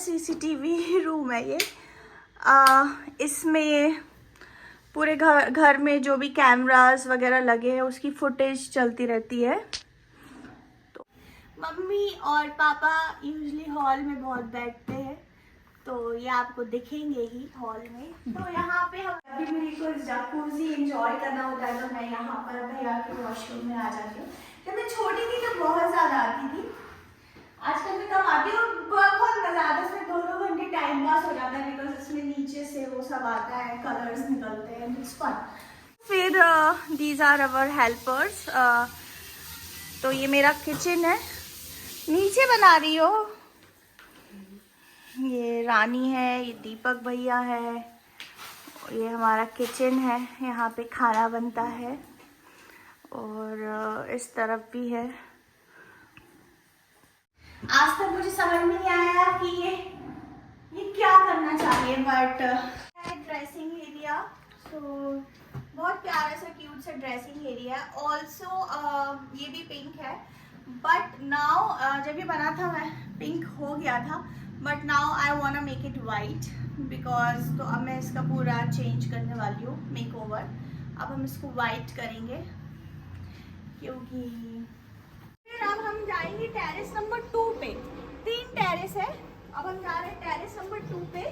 CCTV room है ये। इसमें पूरे घर में जो भी कैमरास वगैरह लगे हैं उसकी फुटेज चलती रहती है। तो मम्मी और पापा यूजुअली हॉल में बहुत बैठते हैं, तो ये आपको दिखेंगे ही हॉल में। तो यहाँ पे हम अभी मेरे को जकूज़ी एंजॉय करना होता है, तो मैं यहाँ पर भैया के वॉशरूम में आ जाती हूँ। जब मैं छोटी थी तो बहुत ज़्यादा आती थी, आजकल मैं कम आती हूँ। बहुत मज़ा आता है, इसमें 2-2 घंटे टाइम पास हो जाता है, बिकॉज इसमें नीचे से वो सब आता है, कलर्स निकलते हैं, इट्स फन। फिर दीज आर अवर हेल्पर्स। तो ये मेरा किचन है, नीचे बना रही हो। ये रानी है, ये दीपक भैया है, ये हमारा किचन है, यहाँ पे खाना बनता है। और इस तरफ भी है। आज तक मुझे समझ में नहीं आया कि ये क्या करना चाहिए, बट ड्रेसिंग एरिया, सो बहुत प्यारा सा क्यूट सा ड्रेसिंग एरिया है। ऑल्सो ये भी पिंक है, बट नाउ जब ये बना था मैं पिंक हो गया था, but now I want to make it white because, तो अब मैं इसका पूरा चेंज करने वाली हूँ, मेक ओवर। अब हम इसको वाइट करेंगे क्योंकि फिर अब हम जाएंगे टेरेस नंबर 2 पे। 3 टेरेस है, अब हम जा रहे हैं टेरेस नंबर 2 पे।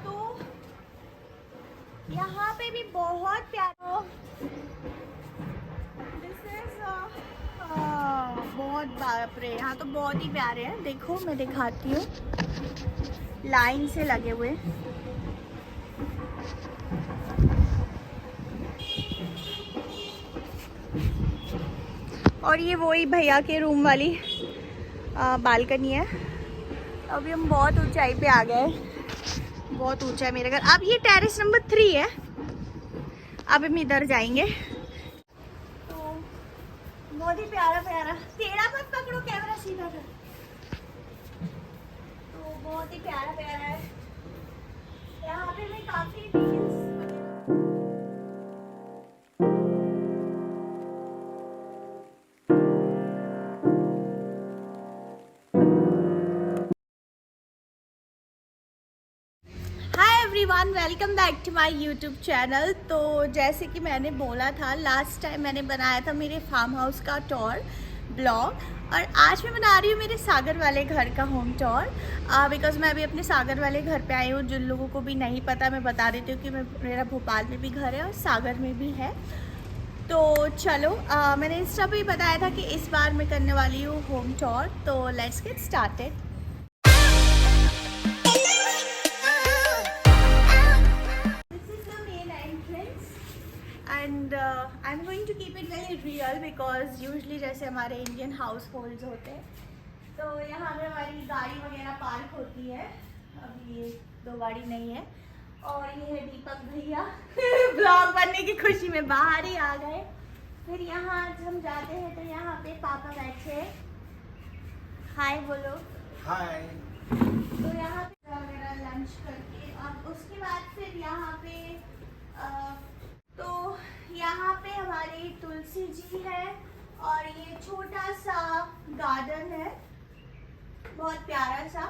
तो यहाँ पे भी बहुत प्यारा, दिस इज बहुत, बाप रे, यहाँ तो बहुत ही प्यारे हैं। देखो मैं दिखाती हूँ, लाइन से लगे हुए। और ये वही भैया के रूम वाली बालकनी है। अभी हम बहुत ऊंचाई पे आ गए, बहुत ऊंचा है मेरे घर। अब ये टेरेस नंबर 3 है, अब हम इधर जाएंगे। तो बहुत ही प्यारा प्यारा, टेढ़ा मत पकड़ो कैमरा, सीधा कर। तो बहुत ही प्यारा प्यारा है। यहाँ पे मैं काफी reels everyone, welcome back to my YouTube channel. तो जैसे कि मैंने बोला था लास्ट टाइम, मैंने बनाया था मेरे फार्म हाउस का टूर ब्लॉग, और आज मैं बना रही हूँ मेरे सागर वाले घर का होम टूर। बिकॉज मैं अभी अपने सागर वाले घर पे आई हूँ। जिन लोगों को भी नहीं पता मैं बता देती हूँ कि मेरा भोपाल में भी घर है और सागर में भी है। तो चलो, मैंने इंस्टा पे ही बताया था कि इस बार मैं करने वाली हूँ होम टूर, तो let's get started. And I am going to keep it very real because usually जैसे हमारे इंडियन हाउस होल्ड्स होते हैं, तो यहाँ पे हमारी गाड़ी वगैरह पार्क होती है। अभी ये 2 गाड़ी नहीं है। और ये है दीपक भैया ब्लॉग बनने की खुशी में बाहर ही आ गए। फिर यहाँ हम जाते हैं तो यहाँ पे पापा बैठे, हाय बोलो। हाय। तो यहाँ पे वगैरह लंच करके, और उसके बाद फिर यहाँ पे तो यहाँ पे हमारी तुलसी जी है, और ये छोटा सा गार्डन है, बहुत प्यारा सा।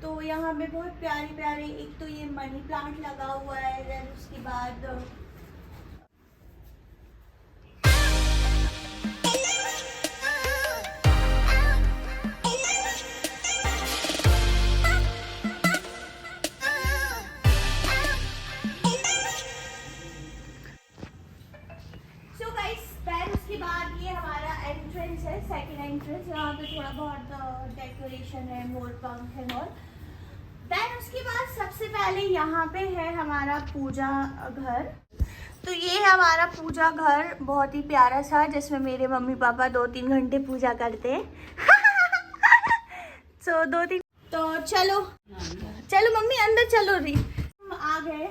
तो यहाँ पे बहुत प्यारे प्यारे, एक तो ये मनी प्लांट लगा हुआ है, देन उसके बाद सेकंड एंट्रेंस। यहाँ पे थोड़ा बहुत डेकोरेशन है, मोर पंख है। और देन उसके बाद सबसे पहले यहाँ पे है हमारा पूजा घर। तो ये है हमारा पूजा घर, बहुत ही प्यारा सा, जिसमें मेरे मम्मी पापा 2-3 घंटे पूजा करते हैं। सो 2-3, तो चलो चलो मम्मी अंदर चलो रही। हम आ गए।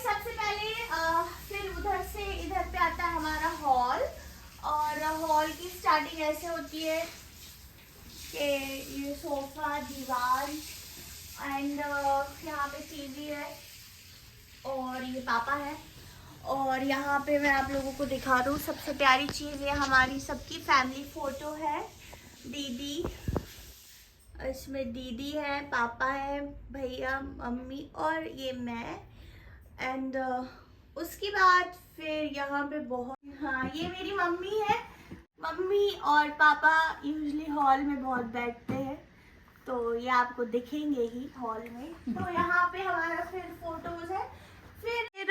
सबसे पहले फिर उधर से इधर पे आता है हमारा हॉल, और हॉल की स्टार्टिंग ऐसे होती है कि ये सोफा, दीवार, एंड यहाँ पे टीवी है, और ये पापा है। और यहाँ पे मैं आप लोगों को दिखा दूँ सबसे प्यारी चीज़, ये हमारी सबकी फैमिली फ़ोटो है। दीदी, इसमें दीदी है, पापा है, भैया, मम्मी और ये मैं। एंड उसके बाद फिर यहाँ पे बहुत, हाँ ये मेरी मम्मी है। मम्मी और पापा यूजुअली हॉल में बहुत बैठते हैं, तो ये आपको दिखेंगे ही हॉल में। तो यहाँ पे हमारा फिर फोटोज है। फिर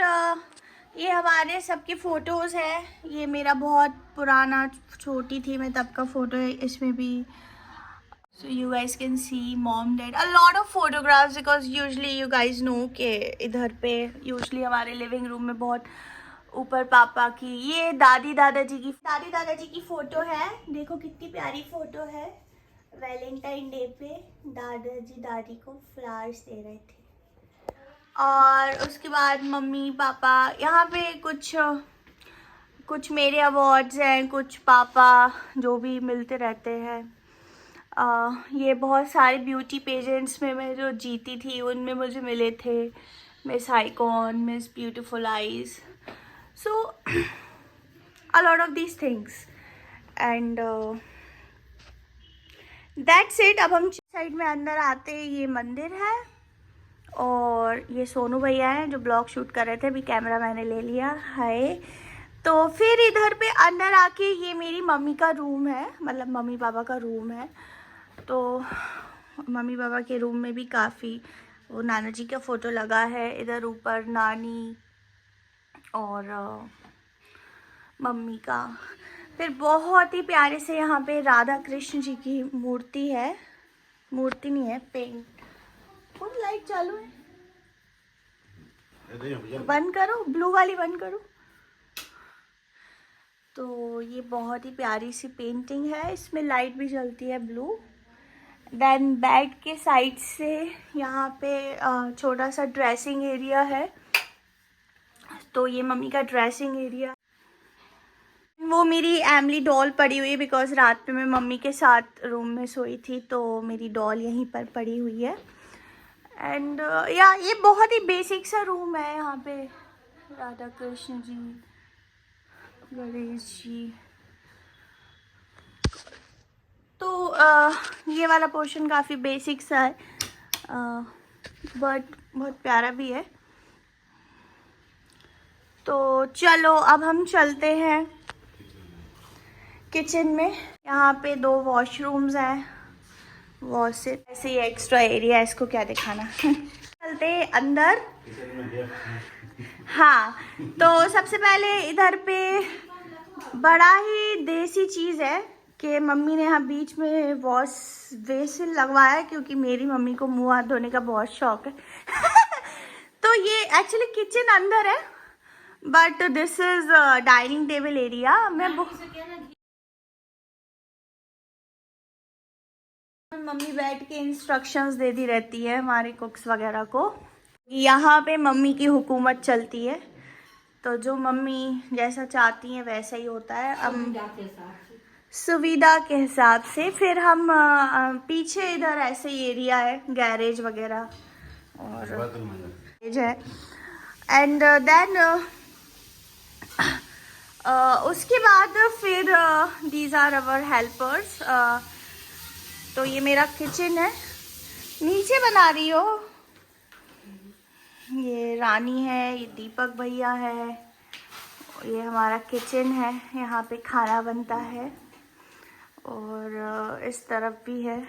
ये हमारे सबके फोटोज है। ये मेरा बहुत पुराना, छोटी थी मैं तब का फोटो है इसमें भी। So you guys can see mom, dad, a lot of photographs because usually you guys know कि इधर पे usually हमारे लिविंग रूम में बहुत ऊपर पापा की, ये दादी दादाजी की फोटो है। देखो कितनी प्यारी फोटो है। वैलेंटाइन डे पे दादाजी दादी को फ्लावर्स दे रहे थे। और उसके बाद मम्मी पापा, यहाँ पे कुछ मेरे अवार्ड्स हैं, कुछ पापा जो भी मिलते रहते हैं। ये बहुत सारे ब्यूटी पेजेंट्स में मैं जो जीती थी उनमें मुझे मिले थे। Miss icon, miss beautiful eyes, so a lot of these things and that's it. अब हम साइड में अंदर आते हैं, ये मंदिर है और ये सोनू भैया हैं जो ब्लॉग शूट कर रहे थे। अभी कैमरा मैंने ले लिया है। तो फिर इधर पे अंदर आके ये मेरी मम्मी का रूम है, मतलब मम्मी पापा का रूम है। तो मम्मी पापा के रूम में भी काफ़ी वो नाना जी का फ़ोटो लगा है। इधर ऊपर नानी और मम्मी का। फिर बहुत ही प्यारे से यहाँ पे राधा कृष्ण जी की मूर्ति है, मूर्ति नहीं है, पेंट। फुल लाइट चालू है, बंद करो, ब्लू वाली बंद करो। तो ये बहुत ही प्यारी सी पेंटिंग है, इसमें लाइट भी जलती है ब्लू। देन बेड के साइड से यहाँ पे छोटा सा ड्रेसिंग एरिया है। तो ये मम्मी का ड्रेसिंग एरिया। वो मेरी एमली डॉल पड़ी हुई है बिकॉज रात में मैं मम्मी के साथ रूम में सोई थी, तो मेरी डॉल यहीं पर पड़ी हुई है। एंड या ये बहुत ही बेसिक सा रूम है। यहाँ पे राधा कृष्ण जी, गणेश जी। तो ये वाला पोर्शन काफ़ी बेसिक सा है, बट बहुत प्यारा भी है। तो चलो अब हम चलते हैं किचन में। यहाँ पे 2 वॉशरूम्स हैं, वॉशर ऐसे ही एक्स्ट्रा एरिया है, इसको क्या दिखाना। चलते हैं अंदर। हाँ, तो सबसे पहले इधर पे बड़ा ही देसी चीज़ है कि मम्मी ने यहाँ बीच में वॉश बेसिन लगवाया है, क्योंकि मेरी मम्मी को मुंह हाथ धोने का बहुत शौक है। तो ये एक्चुअली किचन अंदर है, but this is dining table area. Mummy बैठ के इंस्ट्रक्शंस दे दी रहती है हमारे कुक्स वगैरह को। यहाँ पे मम्मी की हुकूमत चलती है, तो जो मम्मी जैसा चाहती हैं वैसा ही होता है। सुविधा के हिसाब से। फिर हम पीछे इधर ऐसे ही एरिया है, गैरेज वगैरह और है। एंड देन उसके बाद फिर दीज आर अवर हेल्पर्स। तो ये मेरा किचन है, नीचे बना रही हो। ये रानी है, ये दीपक भैया है, ये हमारा किचन है, यहाँ पे खाना बनता है। और इस तरफ भी है।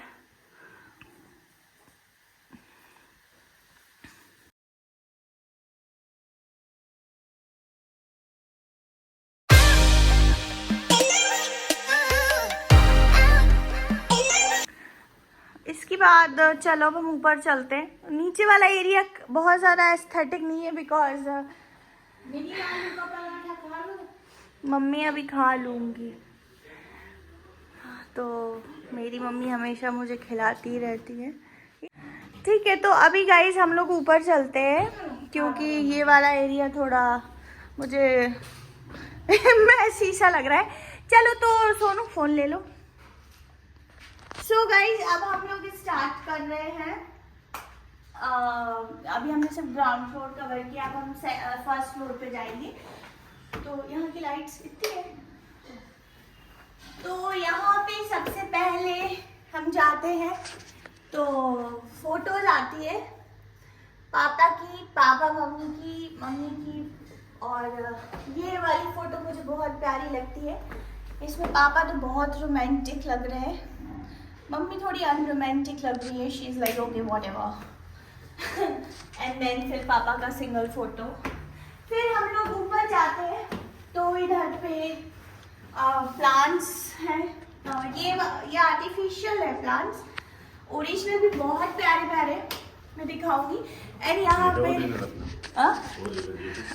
इसके बाद चलो अब हम ऊपर चलते हैं। नीचे वाला एरिया बहुत ज़्यादा एस्थेटिक नहीं है बिकॉज मम्मी अभी खा लूँगी, तो मेरी मम्मी हमेशा मुझे खिलाती रहती है। ठीक है, तो अभी गाइस हम लोग ऊपर चलते हैं, क्योंकि ये वाला एरिया थोड़ा मुझे मैसी सा लग रहा है। चलो तो सोनू फ़ोन ले लो। सो गाइस अब हम लोग स्टार्ट कर रहे हैं। अभी हमने सिर्फ ग्राउंड फ्लोर कवर किया, अब हम फर्स्ट फ्लोर पे जाएंगे। तो यहाँ की लाइट्स इतनी है। तो यहाँ पे सबसे पहले हम जाते हैं तो फोटोज आती है पापा की, पापा मम्मी की, मम्मी की, और ये वाली फोटो मुझे बहुत प्यारी लगती है। इसमें पापा तो बहुत रोमांटिक लग रहे हैं, मम्मी थोड़ी अनरोमांटिक लग रही है। She is like okay whatever. And then फिर पापा का सिंगल फोटो। फिर हम लोग ऊपर जाते हैं तो इधर पे प्लांट्स हैं। ये आर्टिफिशियल है प्लांट्स, ओरिजिनल भी बहुत प्यारे प्यारे, मैं दिखाऊंगी। एंड यहाँ पे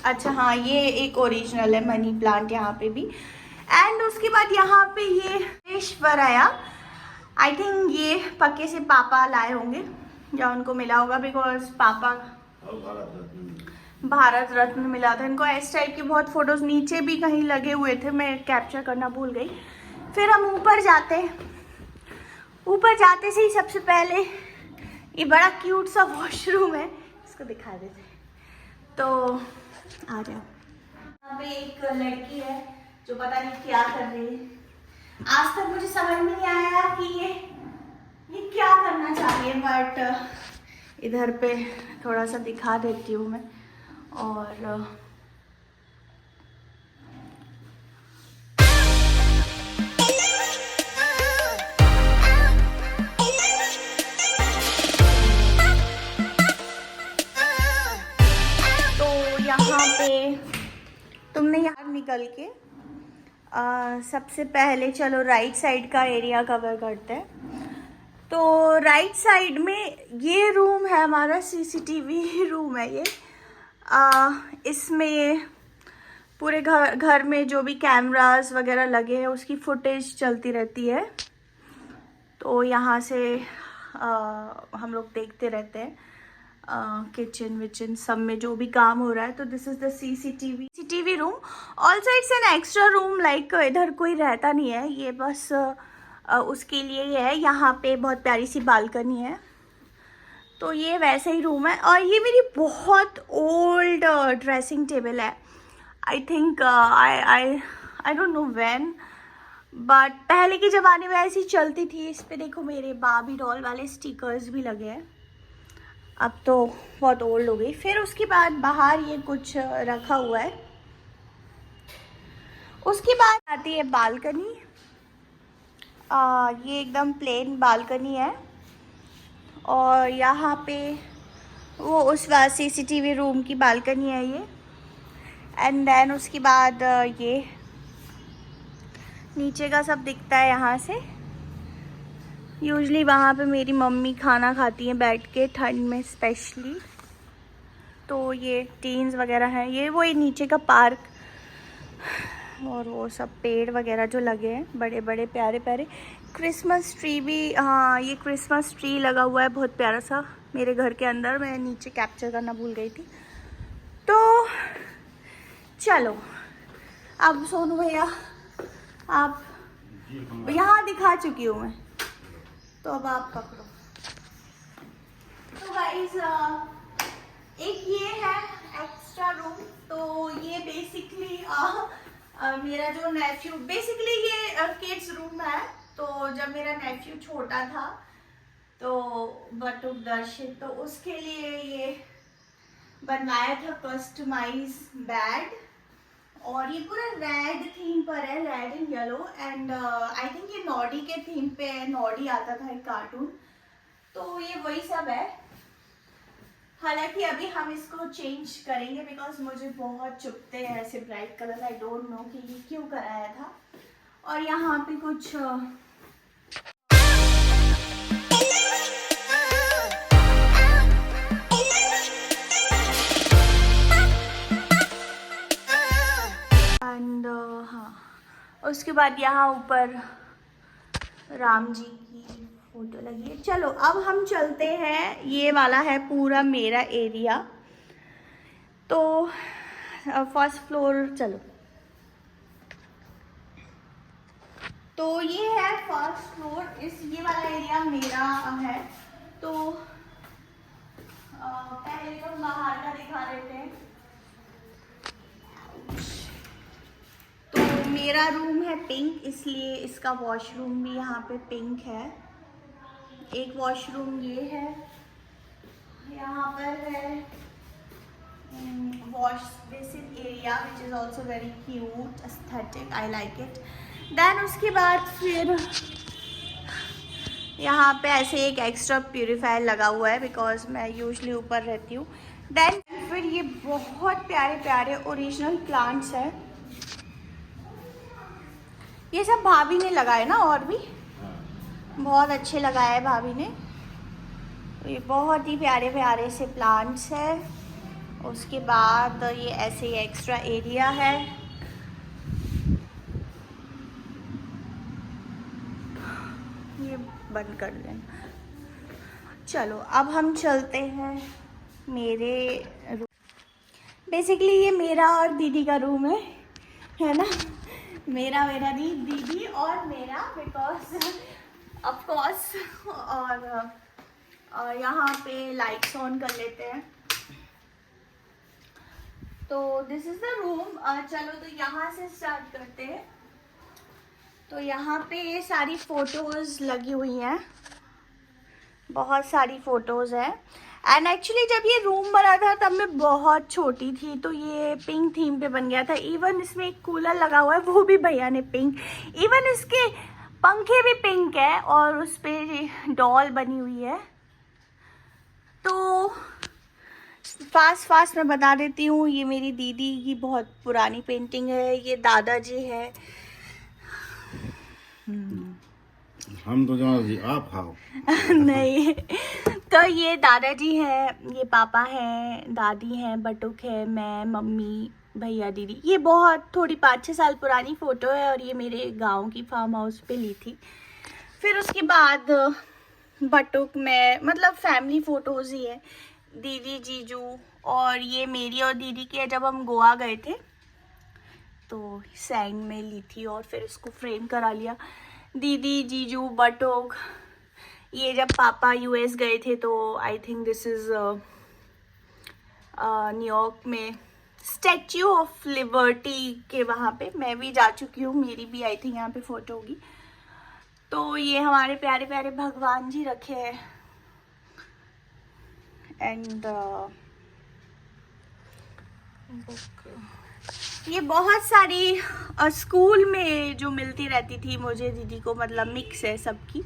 अच्छा हाँ, ये एक ओरिजिनल है मनी प्लांट यहाँ पे भी। एंड उसके बाद यहाँ पे ये ईश्वर आया, आई थिंक ये पक्के से पापा लाए होंगे या उनको मिला होगा, बिकॉज पापा भारत रत्न मिला था इनको। इस टाइप के बहुत फोटोज नीचे भी कहीं लगे हुए थे, मैं कैप्चर करना भूल गई। फिर हम ऊपर जाते हैं, ऊपर जाते से ही सबसे पहले ये बड़ा क्यूट सा वॉशरूम है, इसको दिखा देते हैं। तो आ जाओ। यहाँ पे एक लड़की है जो पता नहीं क्या कर रही है, आज तक मुझे समझ में नहीं आया कि ये क्या करना चाहिए, बट इधर पे थोड़ा सा दिखा देती हूँ मैं। और यहाँ पे तुमने यहाँ निकल के सबसे पहले चलो राइट साइड का एरिया कवर करते हैं। तो राइट साइड में ये रूम है हमारा, सीसीटीवी रूम है ये। इसमें पूरे घर में जो भी कैमरास वगैरह लगे हैं उसकी फुटेज चलती रहती है। तो यहाँ से हम लोग देखते रहते हैं किचन विचन सब में जो भी काम हो रहा है। तो this is the CCTV room. Also it's an extra room, like इधर कोई रहता नहीं है, ये बस उसके लिए ही है। यहाँ पे बहुत प्यारी सी बालकनी है, तो ये वैसे ही रूम है। और ये मेरी बहुत ओल्ड ड्रेसिंग टेबल है, I think I don't know when, but पहले के ज़माने में ऐसी चलती थी। इस पे देखो मेरे बाबी डॉल वाले स्टिकर्स भी लगे हैं, अब तो बहुत ओल्ड हो गई। फिर उसके बाद बाहर ये कुछ रखा हुआ है। उसके बाद आती है बालकनी। ये एकदम प्लेन बालकनी है, और यहाँ पे वो उस सीसीटीवी रूम की बालकनी है ये। एंड देन उसके बाद ये नीचे का सब दिखता है यहाँ से। यूजुअली वहाँ पे मेरी मम्मी खाना खाती हैं बैठ के, ठंड में स्पेशली। तो ये टीन्स वगैरह हैं, ये वो नीचे का पार्क और वो सब पेड़ वगैरह जो लगे हैं बड़े बड़े प्यारे प्यारे। क्रिसमस ट्री भी, हाँ ये क्रिसमस ट्री लगा हुआ है बहुत प्यारा सा मेरे घर के अंदर, मैं नीचे कैप्चर करना भूल गई थी। तो चलो अब सोनू भैया, आप यहाँ दिखा चुकी हूँ मैं, तो अब आप पकड़ो। तो गाइस एक ये है एक्स्ट्रा रूम। तो ये बेसिकली मेरा जो नेफ्यू, बेसिकली ये किड्स रूम है। तो जब मेरा नेफ्यू छोटा था तो बटुक दर्शित, तो उसके लिए ये बनवाया था कस्टमाइज बेड। और ये पूरा रेड थीम पर है, red and yellow. And I think ये नॉडी के थीम पे है, नॉडी आता था एक कार्टून, तो ये वही सब है। हालांकि अभी हम इसको चेंज करेंगे बिकॉज मुझे बहुत चुभते हैं ऐसे bright colour, I don't know कि ये क्यों कराया था। और यहाँ पे कुछ हाँ, उसके बाद यहाँ ऊपर राम जी की फोटो लगी है। चलो अब हम चलते हैं, ये वाला है पूरा मेरा एरिया। तो फर्स्ट फ्लोर चलो। तो ये है फर्स्ट फ्लोर, ये वाला एरिया मेरा है। तो पहले तो बाहर का दिखा रहे थे। तो मेरा रूम है पिंक, इसलिए इसका वॉशरूम भी यहाँ पे पिंक है। एक वॉशरूम ये है, यहाँ पर है wash basin area which is also very cute aesthetic, I like it. Then उसके बाद फिर यहाँ पे ऐसे एक एक्स्ट्रा प्यूरीफायर लगा हुआ है बिकॉज मैं यूजली ऊपर रहती हूँ। देन फिर ये बहुत प्यारे प्यारे ओरिजिनल प्लांट्स हैं, ये सब भाभी ने लगाए ना, और भी बहुत अच्छे लगाए हैं भाभी ने। तो ये बहुत ही प्यारे प्यारे से प्लांट्स है। उसके बाद ये ऐसे ही एक्स्ट्रा एरिया है। ये बंद कर देना। चलो अब हम चलते हैं मेरे रूम। बेसिकली ये मेरा और दीदी का रूम है ना, मेरा दीदी और मेरा, बिकॉज ऑफ कोर्स। और यहाँ पे लाइट्स ऑन कर लेते हैं। तो दिस इज द रूम। चलो तो यहाँ से स्टार्ट करते हैं। तो यहाँ पे ये सारी फोटोज लगी हुई हैं, बहुत सारी फोटोज हैं। एंड एक्चुअली जब ये रूम बना था तब मैं बहुत छोटी थी, तो ये पिंक थीम पे बन गया था। इवन इसमें एक कूलर लगा हुआ है, वो भी भैया ने पिंक। इवन इसके पंखे भी पिंक है और उस पे डॉल बनी हुई है। तो फास्ट मैं बता देती हूँ, ये मेरी दीदी की बहुत पुरानी पेंटिंग है। ये दादाजी है। हम तो जानो जी, आप खाओ। नहीं, तो ये दादाजी है, ये पापा हैं, दादी हैं, बटुक है, मैं, मम्मी, भैया, दीदी। ये बहुत थोड़ी 5-6 साल पुरानी फ़ोटो है और ये मेरे गांव की फार्म हाउस पे ली थी। फिर उसके बाद बटुक में मतलब फैमिली फ़ोटोज़ ही है, दीदी, जीजू। और ये मेरी और दीदी की है, जब हम गोवा गए थे तो सैंड में ली थी और फिर इसको फ्रेम करा लिया। दीदी, जीजू, बटुक। ये जब पापा यूएस गए थे तो I think this is New York में स्टैच्यू ऑफ लिबर्टी के वहाँ पे मैं भी जा चुकी हूँ, मेरी भी आई थिंक यहाँ पे फ़ोटो होगी। तो ये हमारे प्यारे प्यारे भगवान जी रखे हैं। एंड ये बहुत सारी स्कूल में जो मिलती रहती थी मुझे, दीदी को, मतलब मिक्स है सबकी।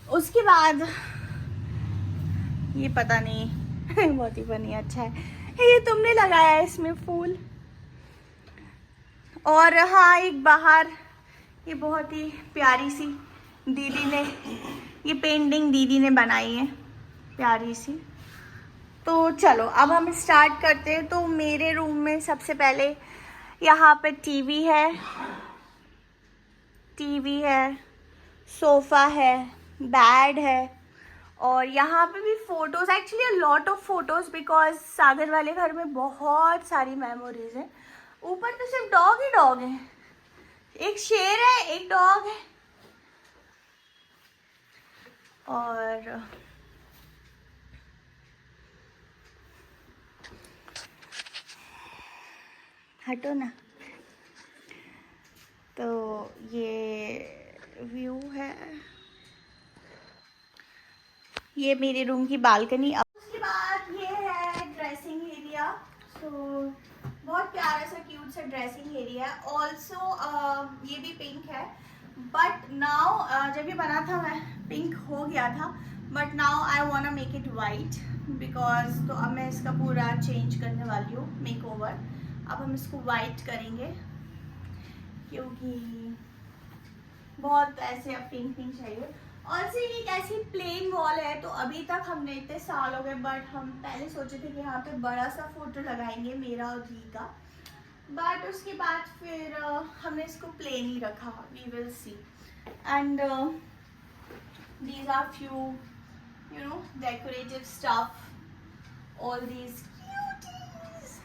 उसके बाद ये पता नहीं बहुत ही फनी, अच्छा है। ये तुमने लगाया है इसमें फूल। और हाँ, एक बाहर ये बहुत ही प्यारी सी दीदी ने, ये पेंटिंग दीदी ने बनाई है, प्यारी सी। तो चलो अब हम स्टार्ट करते हैं। तो मेरे रूम में सबसे पहले यहाँ पे टीवी है, सोफ़ा है, बेड है। और यहाँ पे भी photos, actually a lot of photos, because Sagar वाले घर में बहुत सारी मेमोरीज हैं। ऊपर तो सिर्फ डॉग ही डॉग है, एक शेर है, एक डॉग है। और हटो ना। तो ये व्यू है, ये मेरे रूम की बालकनी। अब उसके बाद ये है ड्रेसिंग एरिया। सो बहुत प्यारा सा क्यूट सा ड्रेसिंग एरिया है। ऑल्सो ये भी पिंक है, बट नाउ जब ये बना था मैं पिंक हो गया था, but now I want to make it white because. तो अब मैं इसका पूरा चेंज करने वाली हूँ, मेक ओवर। अब हम इसको वाइट करेंगे क्योंकि बहुत ऐसे अब पिंक चाहिए। और से एक ऐसी प्लेन वॉल है, तो अभी तक हमने इतने साल हो गए, बट हम पहले सोचे थे कि यहाँ पे बड़ा सा फोटो लगाएंगे मेरा और दी का, बट उसके बाद फिर हमने इसको प्लेन ही रखा। We will see. And these are few you know decorative stuff, all these cuties.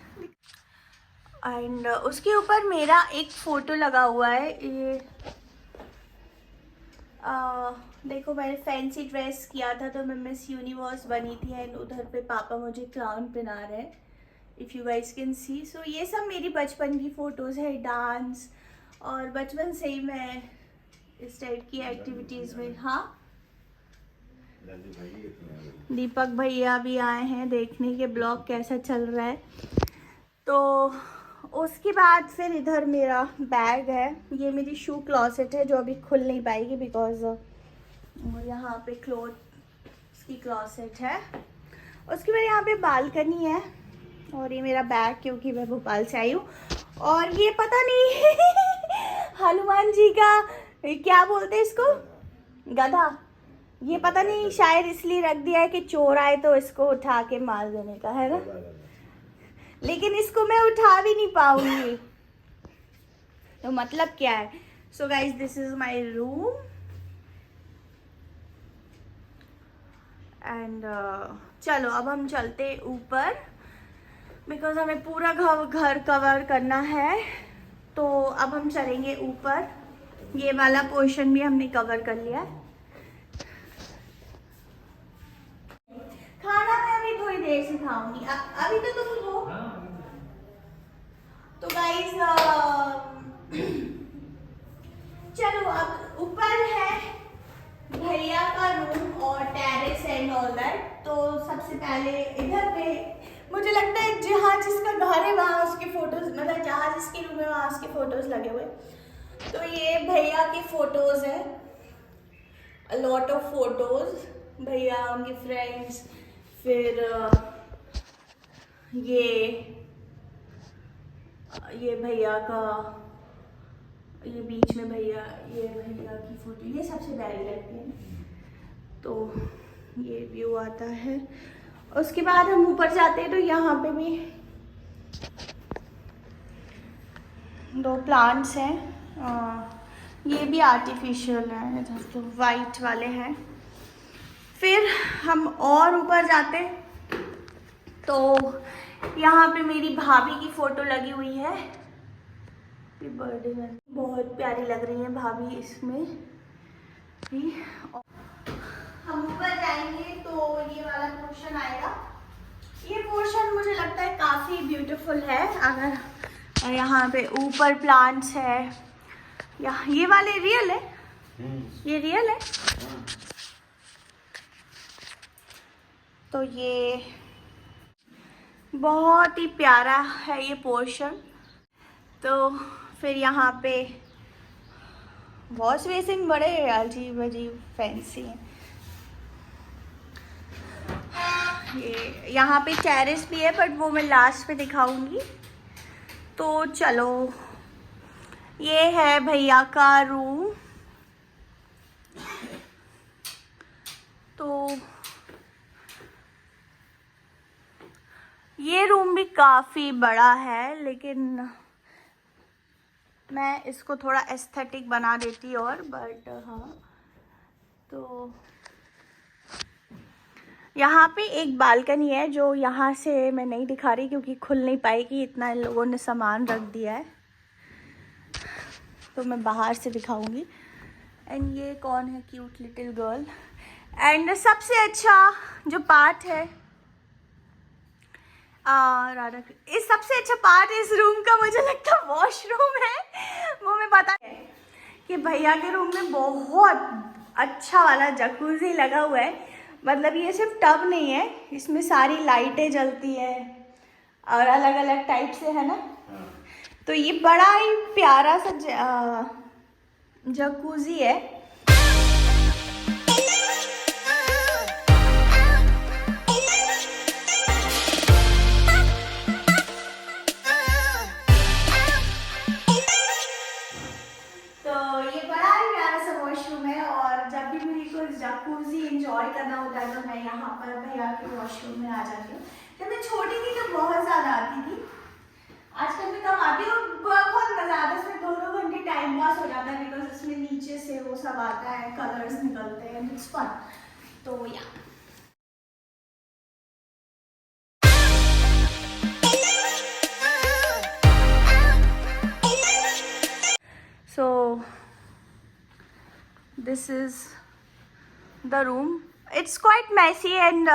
एंड उसके ऊपर मेरा एक फ़ोटो लगा हुआ है। ये देखो मैंने फैंसी ड्रेस किया था तो मैं मिस यूनिवर्स बनी थी एंड उधर पे पापा मुझे क्राउन पहना रहे हैं, if you guys can see. So ये सब मेरी बचपन की फ़ोटोज़ है, डांस, और बचपन से ही मैं इस टाइप की एक्टिविटीज़ में। हाँ, दीपक भैया भी आए हैं देखने के ब्लॉग कैसा चल रहा है। तो उसके बाद फिर इधर मेरा बैग है, ये मेरी शू क्लॉसेट है जो अभी खुल नहीं पाएगी बिकॉज यहाँ पे क्लोथ्स की क्लॉसेट है। उसके बाद यहाँ पे बालकनी है और ये मेरा बैग क्योंकि मैं भोपाल से आई हूँ। और ये पता नहीं हनुमान जी का क्या बोलते हैं इसको, गधा, ये पता नहीं शायद इसलिए रख दिया है कि चोर आए तो इसको उठा के मार देने का है ना, लेकिन इसको मैं उठा भी नहीं पाऊंगी तो मतलब क्या है। So guys this is my room and चलो अब हम चलते ऊपर बिकॉज हमें पूरा घर कवर करना है। तो अब हम चलेंगे ऊपर, ये वाला पोर्शन भी हमने कवर कर लिया है। खाना मैं अभी थोड़ी देर से खाऊंगी, अभी तो तुम हो। तो गाइस चलो अब ऊपर है भैया का रूम और टेरेस एंड ऑल दैट। तो सबसे पहले इधर पे मुझे लगता है जहाँ जिसका घर है वहाँ उसके फोटोज, मतलब जहाँ जिसके रूम है वहाँ उसके फोटोज लगे हुए। तो ये भैया की फोटोज है, अ लॉट ऑफ फोटोज, भैया उनके फ्रेंड्स, फिर ये भैया का, ये बीच में भैया, ये भैया की फोटो, ये सबसे प्यारी लगती है। तो ये व्यू आता है। उसके बाद हम ऊपर जाते हैं तो यहाँ पे भी 2 प्लांट्स हैं, ये भी आर्टिफिशियल है, इधर तो वाइट वाले हैं। फिर हम और ऊपर जाते तो यहाँ पे मेरी भाभी की फोटो लगी हुई है, बर्थडे में बहुत प्यारी लग रही है भाभी इसमें भी। हम ऊपर जाएंगे तो ये वाला पोर्शन आएगा, ये पोर्शन मुझे लगता है काफ़ी ब्यूटीफुल है। अगर यहाँ पे ऊपर प्लांट्स है, ये वाले रियल है, ये रियल है। तो ये बहुत ही प्यारा है ये पोर्शन। तो फिर यहाँ पे वॉश बेसिन बड़े अजीब अजीब फैंसी हैं। ये यहाँ पे टेरेस भी है बट वो मैं लास्ट में दिखाऊंगी। तो चलो, ये है भैया का रूम। तो ये रूम भी काफ़ी बड़ा है लेकिन मैं इसको थोड़ा एस्थेटिक बना देती और बट हाँ। तो यहाँ पे एक बालकनी है जो यहाँ से मैं नहीं दिखा रही क्योंकि खुल नहीं पाएगी, इतना इन लोगों ने सामान रख दिया है, तो मैं बाहर से दिखाऊंगी। एंड ये कौन है, क्यूट लिटिल गर्ल। एंड सबसे अच्छा जो पार्ट है राधा, इस सबसे अच्छा पार्ट इस रूम का मुझे लगता है वॉशरूम है। वो मैं पता है कि भैया के रूम में बहुत अच्छा वाला जकूजी लगा हुआ है, मतलब ये सिर्फ टब नहीं है, इसमें सारी लाइटें जलती है और अलग अलग टाइप से है ना। तो ये बड़ा ही प्यारा सा जकूजी है। जकूजी एंजॉय करना होता है तो मैं यहाँ पर भैया के वॉशरूम में आ जाती हूँ। जब मैं छोटी थी तो बहुत ज़्यादा आती थी, आजकल मैं कम आती हूँ। बहुत मज़ा आता है इसमें, 2-2 घंटे टाइम पास हो जाता है बिकॉज इसमें नीचे से वो सब आता है, कलर्स निकलते हैं, इट्स फन। तो या so this is the room it's quite messy and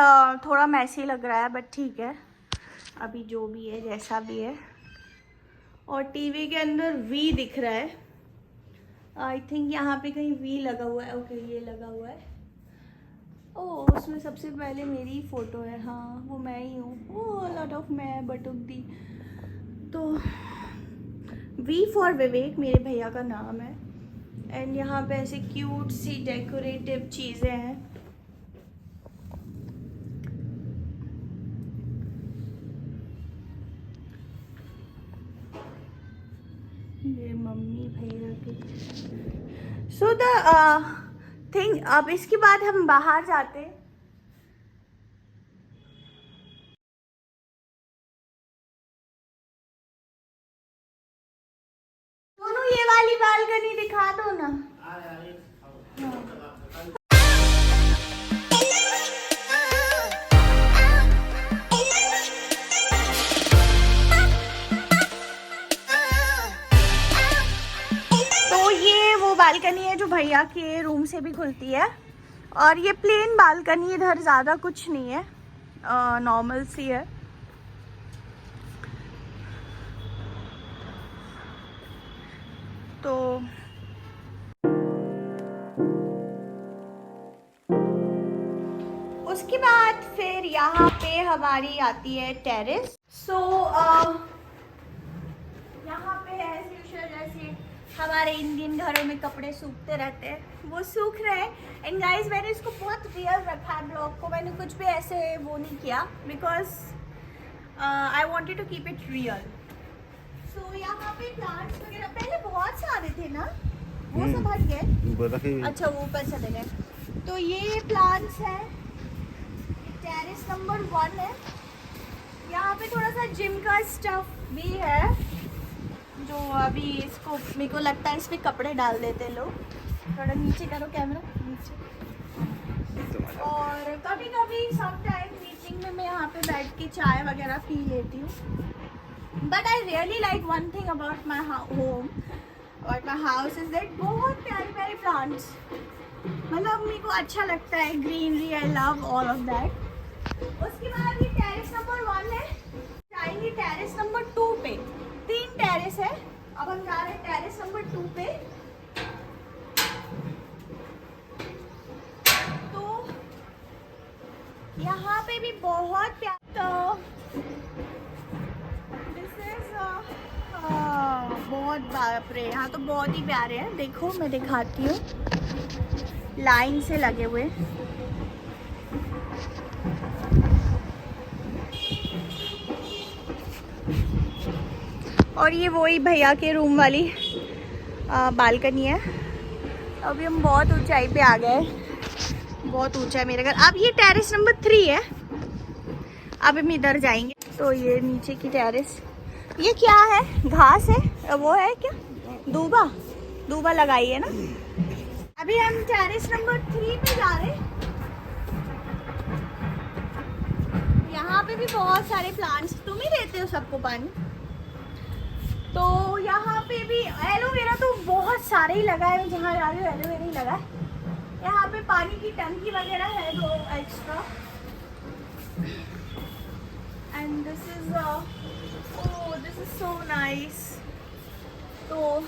थोड़ा मैसी लग रहा है, बट ठीक है, अभी जो भी है जैसा भी है। और टीवी के अंदर वी दिख रहा है, आई थिंक यहाँ पे कहीं वी लगा हुआ है। ओके ये लगा हुआ है। ओह उसमें सबसे पहले मेरी फ़ोटो है, हाँ वो मैं ही हूँ। ओह लॉट ऑफ मैं बटुक दी। तो वी फॉर विवेक मेरे भैया का नाम है। एंड यहाँ पे ऐसे क्यूट सी डेकोरेटिव चीज़ें हैं। ये मम्मी भैया के। सो द थिंग, अब इसके बाद हम बाहर जाते हैं। दोनों ये वाली बालकनी दिखा दो ना। तो ये वो बालकनी है जो भैया के रूम से भी खुलती है, और ये प्लेन बालकनी, इधर ज़्यादा कुछ नहीं है, नॉर्मल सी है। तो उसके बाद फिर यहाँ पे हमारी आती है टेरेस। सो यहाँ पे एज यूजुअल जैसे हमारे इंडियन घरों में कपड़े सूखते रहते हैं, वो सूख रहे हैं। एंड गाइस मैंने इसको बहुत रियल रखा है ब्लॉग को, मैंने कुछ भी ऐसे वो नहीं किया, because I wanted to keep it real. So यहाँ पे प्लांट्स वगैरह पहले बहुत सारे थे ना, वो सब हट गए। अच्छा वो ऊपर चले गए। तो ये प्लांट्स है, टेरेस नंबर 1 है। यहाँ पे थोड़ा सा जिम का स्टफ भी है, जो अभी इसको मेरे को लगता है इस पे कपड़े डाल देते लोग। थोड़ा नीचे करो कैमरा, नीचे। और कभी कभी समटाइम मीटिंग में मैं यहाँ पे बैठ के चाय वगैरह पी लेती हूँ। But I really like one thing about my home और माई हाउस इज दैट बहुत प्यारे प्यारे प्लांट्स, मतलब मेरे को अच्छा लगता है greenery, I love all of that. उसके बाद ये टेरेस नंबर 1 है, जाएंगे टेरेस नंबर 2 पे। 3 टेरेस है, अब हम जा रहे हैं टेरेस नंबर 2 पे। तो यहाँ पे भी बहुत प्यार, तो दिस इज बहुत, बाप रे यहाँ तो बहुत ही प्यारे हैं। देखो मैं दिखाती हूँ, लाइन से लगे हुए। और ये वही भैया के रूम वाली बालकनी है। अभी हम बहुत ऊंचाई पे आ गए, बहुत ऊंचा है मेरा घर। अब ये टेरेस नंबर 3 है, अब हम इधर जाएंगे। तो ये नीचे की टेरेस, ये क्या है, घास है, वो है क्या, दूबा, दूबा लगाई है ना। अभी हम टेरेस नंबर 3 पे जा रहे हैं। यहाँ पे भी बहुत सारे प्लांट्स, तुम ही देते हो सबको पानी। तो यहाँ पे भी एलोवेरा तो बहुत सारे ही लगा है, जहाँ जा रही हूँ एलोवेरा ही लगा है। यहाँ पे पानी की टंकी वगैरह है 2 extra. And this is oh this is so nice. तो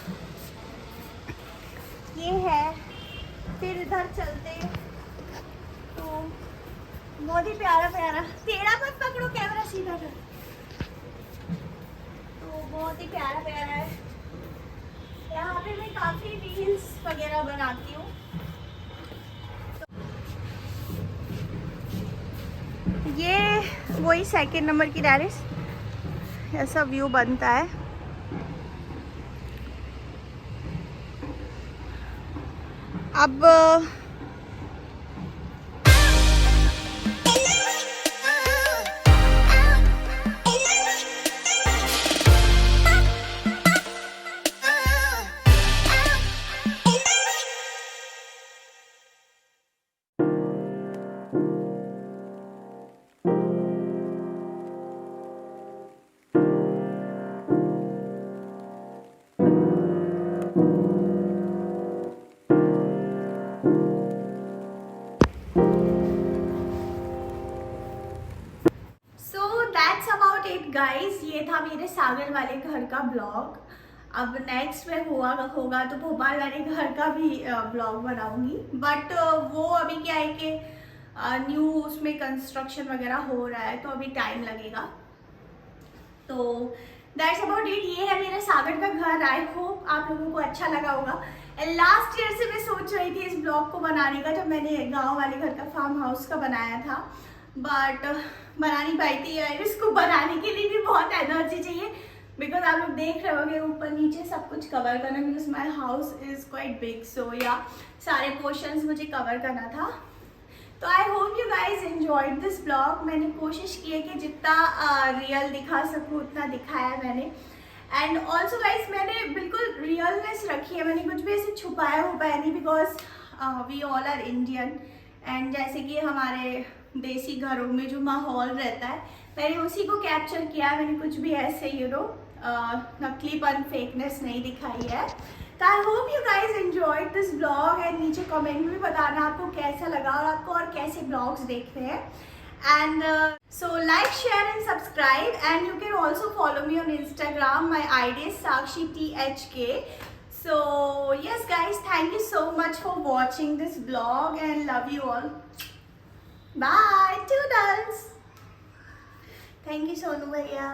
ये है, फिर इधर चलते तो बहुत ही प्यारा प्यारा, टेढ़ा मत पकड़ो कैमरा, सीधा कर। तो बहुत ही प्यारा प्यारा है। यहाँ पे मैं काफ़ी रील्स वगैरह बनाती हूँ। ये वही 2nd नंबर की टेरेस, ऐसा व्यू बनता है। अब गाइस ये था मेरे सागर वाले घर का ब्लॉग। अब नेक्स्ट में होगा तो भोपाल वाले घर का भी ब्लॉग बनाऊंगी, बट वो अभी क्या है कि न्यू उसमें कंस्ट्रक्शन वगैरह हो रहा है तो अभी टाइम लगेगा। तो दैट्स अबाउट इट। ये है मेरे सागर का घर। आई होप आप लोगों को अच्छा लगा होगा। लास्ट ईयर से मैं सोच रही थी इस ब्लॉग को बनाने का, जब मैंने गांव वाले घर का फार्म हाउस का बनाया था, बट बना नहीं पाई थी यार। इसको बनाने के लिए भी बहुत एनर्जी चाहिए, बिकॉज आप लोग देख रहे होंगे ऊपर नीचे सब कुछ कवर करना, because my house is quite big. So या सारे पोर्शंस मुझे कवर करना था। तो I hope you guys enjoyed this blog. मैंने कोशिश की है कि जितना रियल दिखा सकूँ उतना दिखाया है मैंने। एंड ऑल्सो गाइज मैंने बिल्कुल रियलनेस रखी है, मैंने कुछ भी ऐसे छुपाया नहीं, because we all are Indian. And जैसे कि हमारे देसी घरों में जो माहौल रहता है, मैंने उसी को कैप्चर किया। मैंने कुछ भी ऐसे नकलीपन फेकनेस नहीं दिखाई है। तो I hope you guys enjoyed this blog. And नीचे कमेंट में बताना आपको कैसा लगा और आपको और कैसे ब्लॉग्स देखने हैं। And so like, share and subscribe, and you can also follow me on Instagram. My ID is Sakshi THK. So yes guys, thank you so much for watching this vlog and love you all. Bye, toodles. Thank you Sonu bhaiya.